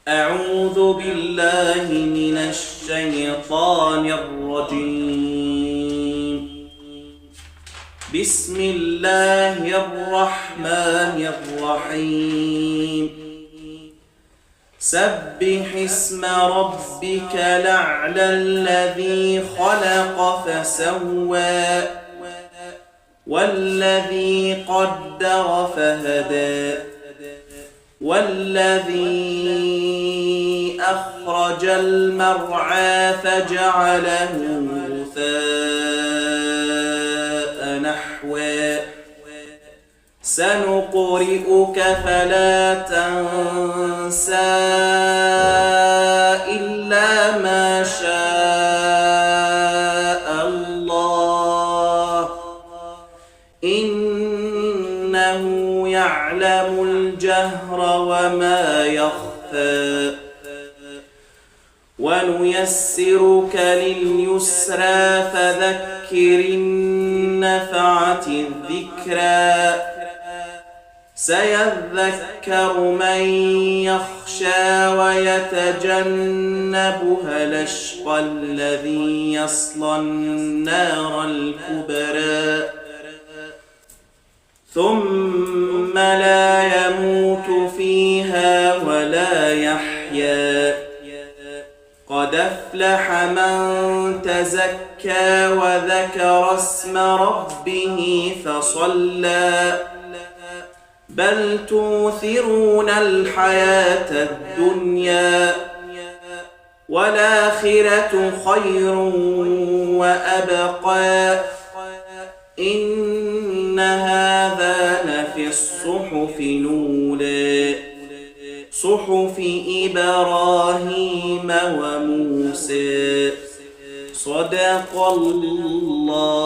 أعوذ بالله من الشيطان الرجيم. بسم الله الرحمن الرحيم. سبح اسم ربك الأعلى الذي خلق فسوى والذي قدر فهدى والذي أخرج المرعى فجعله غثاء نحوا سنقرئك فلا تنسى إلا ما شاء الله إنه يعلم الجهر وما يخفى ونيسرك لليسرى فذكر النفعة الذكرى سيذكر من يخشى ويتجنبها الأشقى الذي يصلى النار الكبرى ثم لا يموت فيها ولا يحيا قد أفلح من تزكى وذكر اسم ربه فصلى بل توثرون الحياة الدنيا والآخرة خير وأبقى إن هذا لفي الصحف الأولى صحف إبراهيم وموسى صدق الله